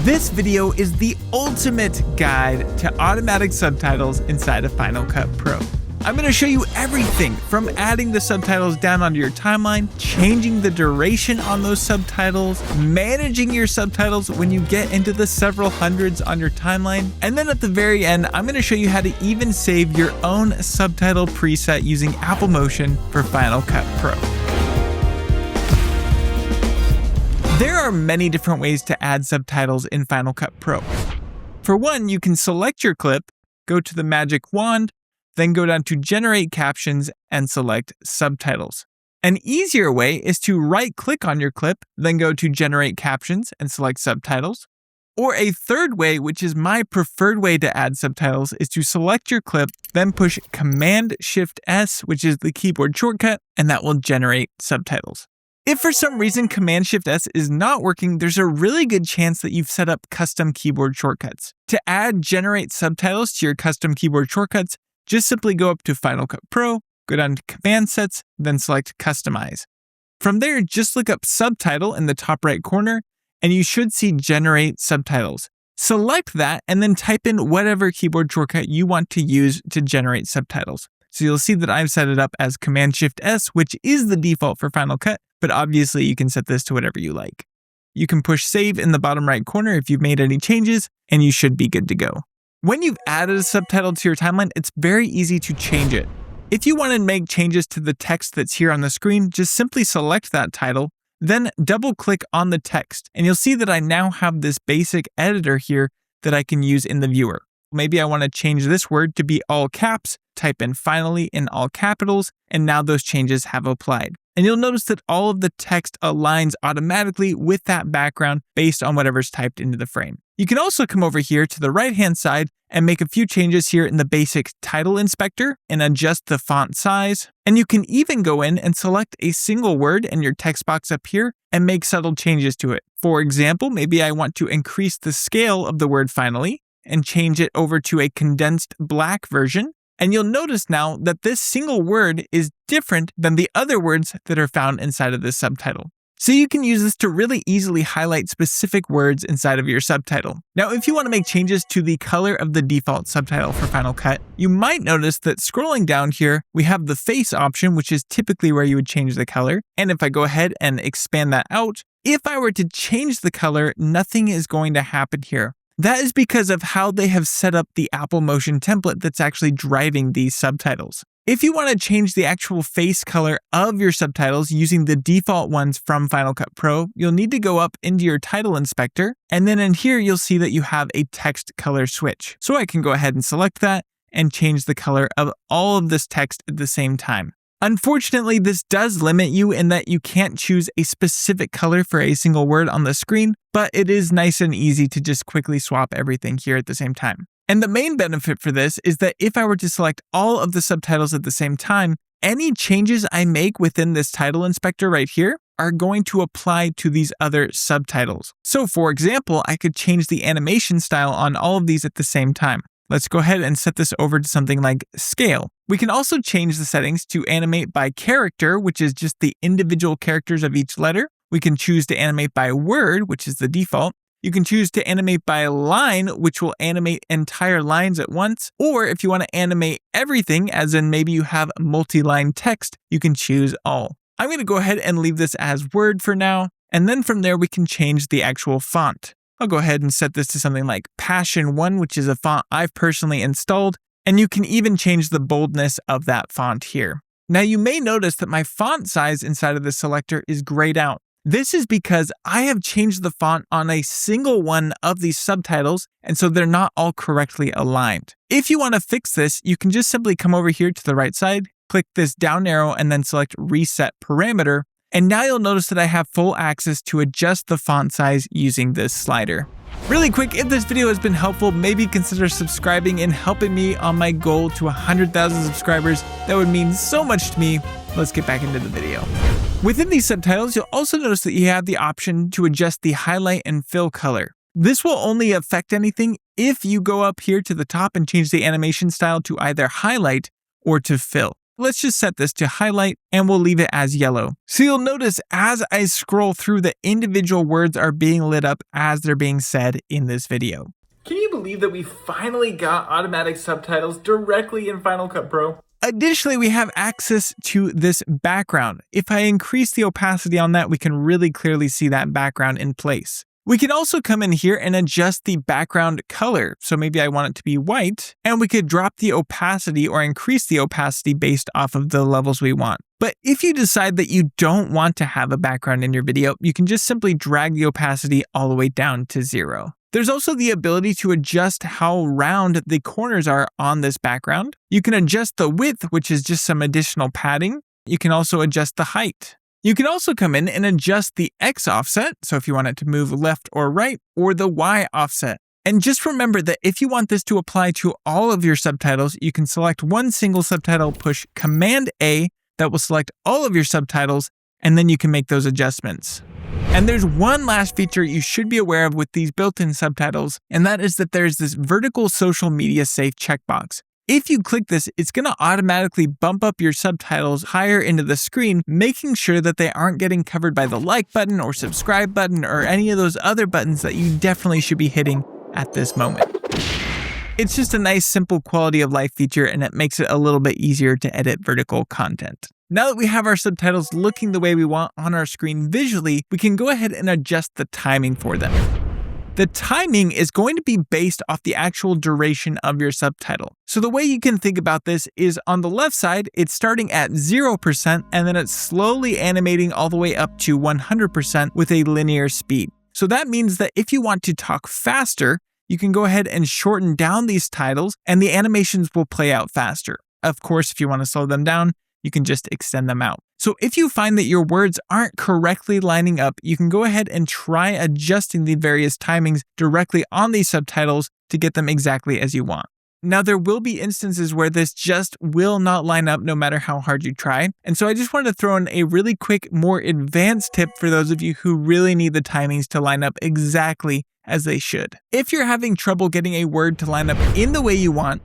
This video is the ultimate guide to automatic subtitles inside of Final Cut Pro. I'm going to show you everything from adding the subtitles down onto your timeline, changing the duration on those subtitles, managing your subtitles when you get into the several hundreds on your timeline, and then at the very end, I'm going to show you how to even save your own subtitle preset using Apple Motion for Final Cut Pro. There are many different ways to add subtitles in Final Cut Pro. For one, you can select your clip, go to the magic wand, then go down to Generate Captions and select Subtitles. An easier way is to right-click on your clip, then go to Generate Captions and select Subtitles. Or a third way, which is my preferred way to add subtitles, is to select your clip, then push Command-Shift-S, which is the keyboard shortcut, and that will generate subtitles. If for some reason Command-Shift-S is not working, there's a really good chance that you've set up custom keyboard shortcuts. To add Generate Subtitles to your custom keyboard shortcuts, just simply go up to Final Cut Pro, go down to Command Sets, then select Customize. From there, just look up Subtitle in the top right corner, and you should see Generate Subtitles. Select that, and then type in whatever keyboard shortcut you want to use to generate subtitles. So you'll see that I've set it up as Command-Shift-S, which is the default for Final Cut, but obviously you can set this to whatever you like. You can push Save in the bottom right corner if you've made any changes, and you should be good to go. When you've added a subtitle to your timeline, it's very easy to change it. If you want to make changes to the text that's here on the screen, just simply select that title, then double-click on the text, and you'll see that I now have this basic editor here that I can use in the viewer. Maybe I want to change this word to be all caps, type in finally in all capitals, and now those changes have applied. And you'll notice that all of the text aligns automatically with that background based on whatever's typed into the frame. You can also come over here to the right-hand side and make a few changes here in the basic title inspector and adjust the font size. And you can even go in and select a single word in your text box up here and make subtle changes to it. For example, maybe I want to increase the scale of the word finally and change it over to a condensed black version. And you'll notice now that this single word is different than the other words that are found inside of this subtitle. So you can use this to really easily highlight specific words inside of your subtitle. Now, if you want to make changes to the color of the default subtitle for Final Cut, you might notice that scrolling down here, we have the face option, which is typically where you would change the color. And if I go ahead and expand that out, if I were to change the color, nothing is going to happen here. That is because of how they have set up the Apple Motion template that's actually driving these subtitles. If you want to change the actual face color of your subtitles using the default ones from Final Cut Pro, you'll need to go up into your title inspector, and then in here you'll see that you have a text color switch. So I can go ahead and select that and change the color of all of this text at the same time. Unfortunately, this does limit you in that you can't choose a specific color for a single word on the screen, but it is nice and easy to just quickly swap everything here at the same time. And the main benefit for this is that if I were to select all of the subtitles at the same time, any changes I make within this title inspector right here are going to apply to these other subtitles. So for example, I could change the animation style on all of these at the same time. Let's go ahead and set this over to something like scale. We can also change the settings to animate by character, which is just the individual characters of each letter. We can choose to animate by word, which is the default. You can choose to animate by line, which will animate entire lines at once. Or if you want to animate everything, as in maybe you have multi-line text, you can choose all. I'm going to go ahead and leave this as word for now. And then from there, we can change the actual font. I'll go ahead and set this to something like Passion 1, which is a font I've personally installed, and you can even change the boldness of that font here. Now you may notice that my font size inside of the selector is grayed out. This is because I have changed the font on a single one of these subtitles, and so they're not all correctly aligned. If you want to fix this, you can just simply come over here to the right side, click this down arrow, and then select Reset Parameter. And now you'll notice that I have full access to adjust the font size using this slider. Really quick, if this video has been helpful, maybe consider subscribing and helping me on my goal to 100,000 subscribers. That would mean so much to me. Let's get back into the video. Within these subtitles, you'll also notice that you have the option to adjust the highlight and fill color. This will only affect anything if you go up here to the top and change the animation style to either highlight or to fill. Let's just set this to highlight and we'll leave it as yellow. So you'll notice as I scroll through, the individual words are being lit up as they're being said in this video. Can you believe that we finally got automatic subtitles directly in Final Cut Pro? Additionally, we have access to this background. If I increase the opacity on that, we can really clearly see that background in place. We can also come in here and adjust the background color. So maybe I want it to be white, and we could drop the opacity or increase the opacity based off of the levels we want. But if you decide that you don't want to have a background in your video, you can just simply drag the opacity all the way down to 0. There's also the ability to adjust how round the corners are on this background. You can adjust the width, which is just some additional padding. You can also adjust the height. You can also come in and adjust the X offset, so if you want it to move left or right, or the Y offset. And just remember that if you want this to apply to all of your subtitles, you can select one single subtitle, push Command A, that will select all of your subtitles, and then you can make those adjustments. And there's one last feature you should be aware of with these built-in subtitles, and that is that there's this vertical social media safe checkbox. If you click this, it's going to automatically bump up your subtitles higher into the screen, making sure that they aren't getting covered by the like button or subscribe button or any of those other buttons that you definitely should be hitting at this moment. It's just a nice, simple quality of life feature, and it makes it a little bit easier to edit vertical content. Now that we have our subtitles looking the way we want on our screen visually, we can go ahead and adjust the timing for them. The timing is going to be based off the actual duration of your subtitle. So the way you can think about this is on the left side, it's starting at 0% and then it's slowly animating all the way up to 100% with a linear speed. So that means that if you want to talk faster, you can go ahead and shorten down these titles and the animations will play out faster. Of course, if you want to slow them down, you can just extend them out. So if you find that your words aren't correctly lining up, you can go ahead and try adjusting the various timings directly on these subtitles to get them exactly as you want. Now, there will be instances where this just will not line up no matter how hard you try. And so I just wanted to throw in a really quick, more advanced tip for those of you who really need the timings to line up exactly as they should. If you're having trouble getting a word to line up in the way you want,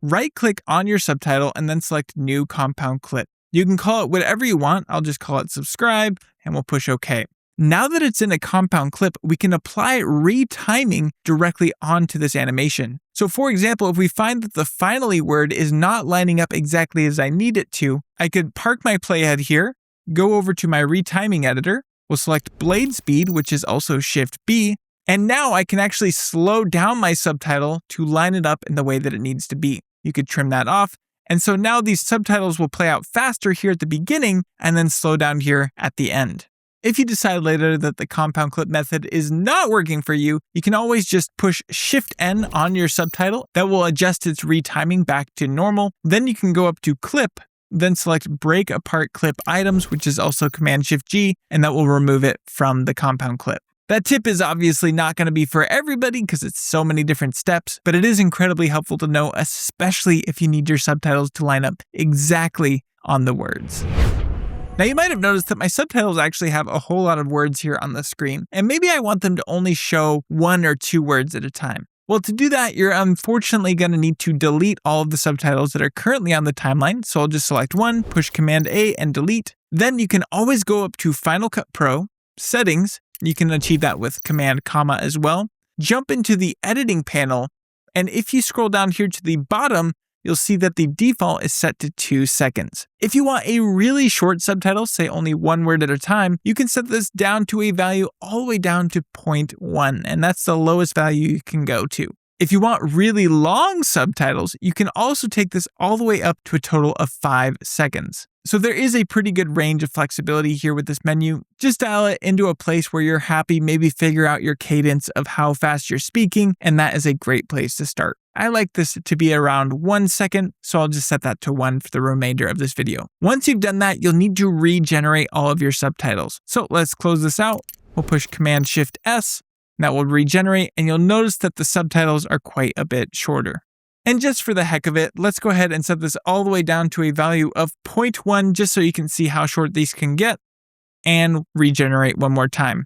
right-click on your subtitle and then select New Compound Clip. You can call it whatever you want. I'll just call it Subscribe and we'll push OK. Now that it's in a compound clip, we can apply retiming directly onto this animation. So for example, if we find that the finally word is not lining up exactly as I need it to, I could park my playhead here, go over to my retiming editor, we'll select blade speed, which is also Shift B, and now I can actually slow down my subtitle to line it up in the way that it needs to be. You could trim that off. And so now these subtitles will play out faster here at the beginning and then slow down here at the end. If you decide later that the compound clip method is not working for you, you can always just push Shift N on your subtitle. That will adjust its retiming back to normal. Then you can go up to Clip, then select Break Apart Clip Items, which is also Command Shift G, and that will remove it from the compound clip. That tip is obviously not going to be for everybody because it's so many different steps, but it is incredibly helpful to know, especially if you need your subtitles to line up exactly on the words. Now you might have noticed that my subtitles actually have a whole lot of words here on the screen, and maybe I want them to only show 1 or 2 words at a time. Well, to do that, you're unfortunately going to need to delete all of the subtitles that are currently on the timeline. So I'll just select one, push Command A and delete. Then you can always go up to Final Cut Pro, Settings. You can achieve that with Command, comma as well. Jump into the editing panel. And if you scroll down here to the bottom, you'll see that the default is set to 2 seconds. If you want a really short subtitle, say only 1 word at a time, you can set this down to a value all the way down to 0.1, and that's the lowest value you can go to. If you want really long subtitles, you can also take this all the way up to a total of 5 seconds. So there is a pretty good range of flexibility here with this menu. Just dial it into a place where you're happy, maybe figure out your cadence of how fast you're speaking, and that is a great place to start. I like this to be around 1 second, so I'll just set that to 1 for the remainder of this video. Once you've done that, you'll need to regenerate all of your subtitles. So let's close this out. We'll push Command Shift S, and that will regenerate, and you'll notice that the subtitles are quite a bit shorter. And just for the heck of it, let's go ahead and set this all the way down to a value of 0.1 just so you can see how short these can get, and regenerate one more time.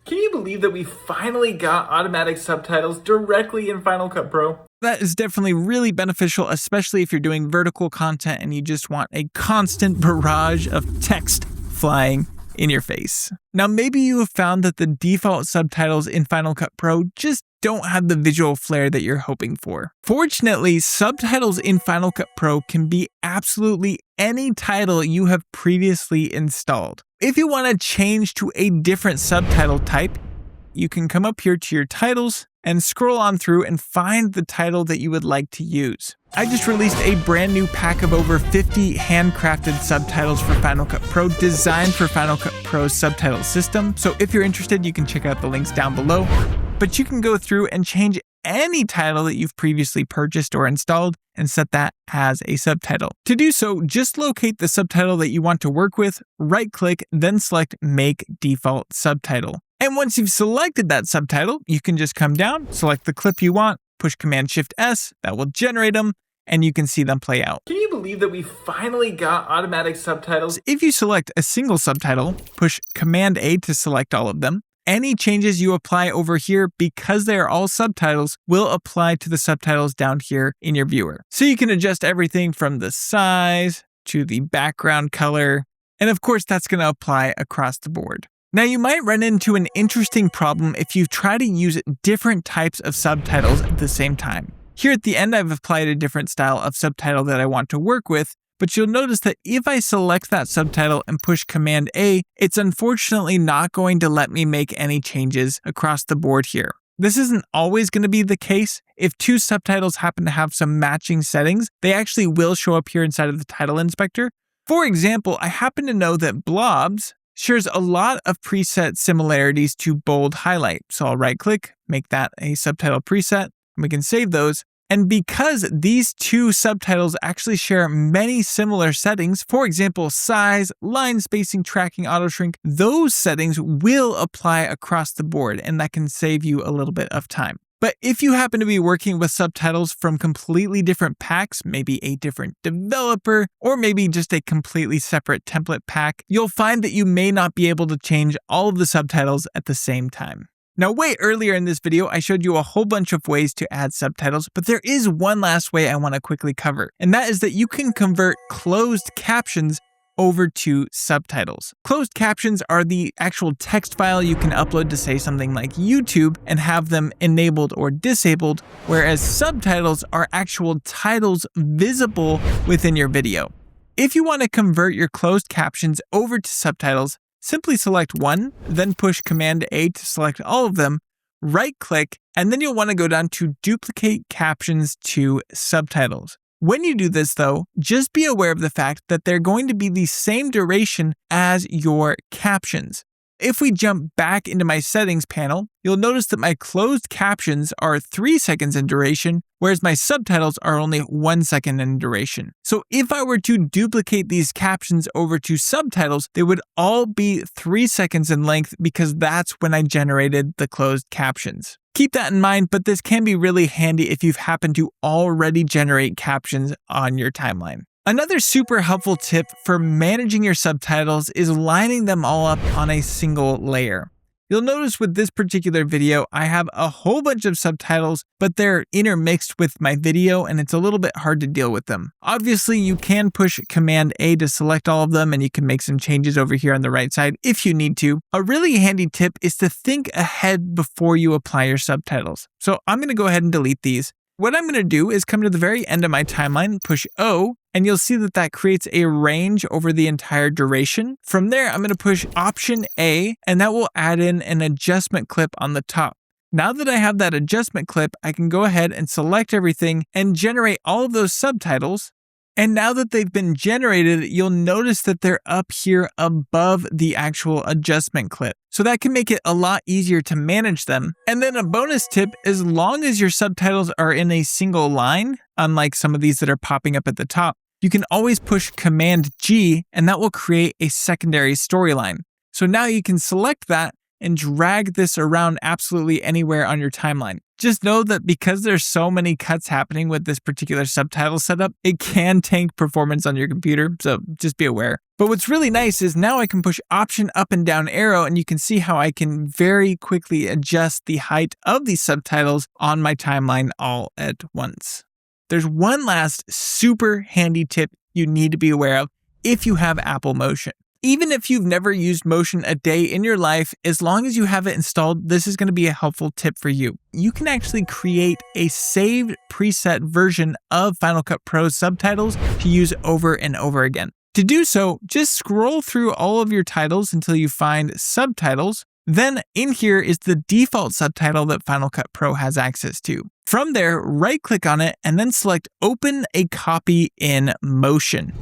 Can you believe that we finally got automatic subtitles directly in Final Cut Pro? That is definitely really beneficial, especially if you're doing vertical content and you just want a constant barrage of text flying in your face. Now, maybe you have found that the default subtitles in Final Cut Pro just don't have the visual flair that you're hoping for. Fortunately, subtitles in Final Cut Pro can be absolutely any title you have previously installed. If you want to change to a different subtitle type, you can come up here to your titles and scroll on through and find the title that you would like to use. I just released a brand new pack of over 50 handcrafted subtitles for Final Cut Pro designed for Final Cut Pro's subtitle system. So if you're interested, you can check out the links down below. But you can go through and change any title that you've previously purchased or installed and set that as a subtitle. To do so, just locate the subtitle that you want to work with, right-click, then select Make Default Subtitle. And once you've selected that subtitle, you can just come down, select the clip you want, push Command-Shift-S, that will generate them, and you can see them play out. Can you believe that we finally got automatic subtitles? If you select a single subtitle, push Command-A to select all of them. Any changes you apply over here, because they are all subtitles, will apply to the subtitles down here in your viewer. So you can adjust everything from the size to the background color, and of course that's going to apply across the board. Now, you might run into an interesting problem if you try to use different types of subtitles at the same time. Here at the end, I've applied a different style of subtitle that I want to work with, but you'll notice that if I select that subtitle and push Command A, it's unfortunately not going to let me make any changes across the board here. This isn't always going to be the case. If two subtitles happen to have some matching settings, they actually will show up here inside of the title inspector. For example, I happen to know that Blobs shares a lot of preset similarities to bold highlight. So I'll right click, make that a subtitle preset, and we can save those. And because these two subtitles actually share many similar settings, for example, size, line spacing, tracking, auto shrink, those settings will apply across the board, and that can save you a little bit of time. But if you happen to be working with subtitles from completely different packs, maybe a different developer, or maybe just a completely separate template pack, you'll find that you may not be able to change all of the subtitles at the same time. Now, way earlier in this video, I showed you a whole bunch of ways to add subtitles, but there is one last way I want to quickly cover, and that is that you can convert closed captions over to subtitles. Closed captions are the actual text file you can upload to, say, something like YouTube and have them enabled or disabled, whereas subtitles are actual titles visible within your video. If you want to convert your closed captions over to subtitles, simply select one, then push Command A to select all of them, right-click, and then you'll want to go down to Duplicate Captions to Subtitles. When you do this, though, just be aware of the fact that they're going to be the same duration as your captions. If we jump back into my settings panel, you'll notice that my closed captions are 3 seconds in duration, whereas my subtitles are only 1 second in duration. So if I were to duplicate these captions over to subtitles, they would all be 3 seconds in length because that's when I generated the closed captions. Keep that in mind, but this can be really handy if you've happened to already generate captions on your timeline. Another super helpful tip for managing your subtitles is lining them all up on a single layer. You'll notice with this particular video, I have a whole bunch of subtitles, but they're intermixed with my video and it's a little bit hard to deal with them. Obviously, you can push Command A to select all of them and you can make some changes over here on the right side if you need to. A really handy tip is to think ahead before you apply your subtitles. So I'm going to go ahead and delete these. What I'm going to do is come to the very end of my timeline, push O, and you'll see that that creates a range over the entire duration. From there, I'm going to push Option A, and that will add in an adjustment clip on the top. Now that I have that adjustment clip, I can go ahead and select everything and generate all of those subtitles. And now that they've been generated, you'll notice that they're up here above the actual adjustment clip. So that can make it a lot easier to manage them. And then a bonus tip, as long as your subtitles are in a single line, unlike some of these that are popping up at the top, you can always push Command G and that will create a secondary storyline. So now you can select that and drag this around absolutely anywhere on your timeline. Just know that because there's so many cuts happening with this particular subtitle setup, it can tank performance on your computer, so just be aware. But what's really nice is now I can push Option up and down arrow, and you can see how I can very quickly adjust the height of these subtitles on my timeline all at once. There's one last super handy tip you need to be aware of if you have Apple Motion. Even if you've never used Motion a day in your life, as long as you have it installed, this is going to be a helpful tip for you. You can actually create a saved preset version of Final Cut Pro subtitles to use over and over again. To do so, just scroll through all of your titles until you find Subtitles. Then in here is the default subtitle that Final Cut Pro has access to. From there, right-click on it and then select Open a Copy in Motion.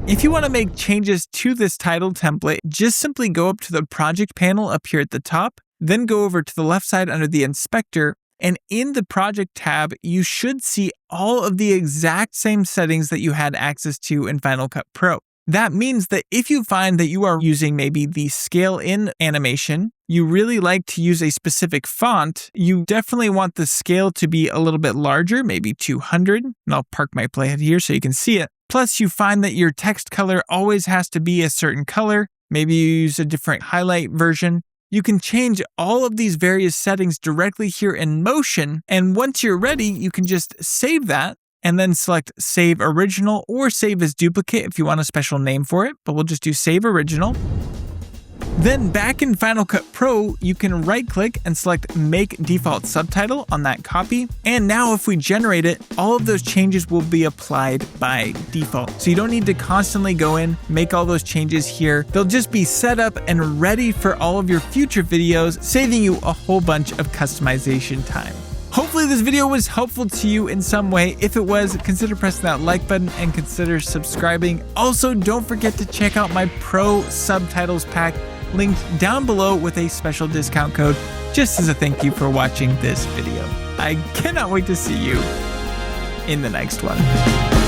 If you want to make changes to this title template, just simply go up to the project panel up here at the top, then go over to the left side under the inspector, and in the project tab, you should see all of the exact same settings that you had access to in Final Cut Pro. That means that if you find that you are using maybe the scale in animation, you really like to use a specific font, you definitely want the scale to be a little bit larger, maybe 200, and I'll park my playhead here so you can see it. Plus, you find that your text color always has to be a certain color. Maybe you use a different highlight version. You can change all of these various settings directly here in Motion. And once you're ready, you can just save that and then select Save Original or Save as Duplicate if you want a special name for it, but we'll just do Save Original. Then back in Final Cut Pro, you can right-click and select Make Default Subtitle on that copy. And now if we generate it, all of those changes will be applied by default. So you don't need to constantly go in, make all those changes here. They'll just be set up and ready for all of your future videos, saving you a whole bunch of customization time. Hopefully this video was helpful to you in some way. If it was, consider pressing that like button and consider subscribing. Also, don't forget to check out my Pro Subtitles pack linked down below with a special discount code just as a thank you for watching this video. I cannot wait to see you in the next one.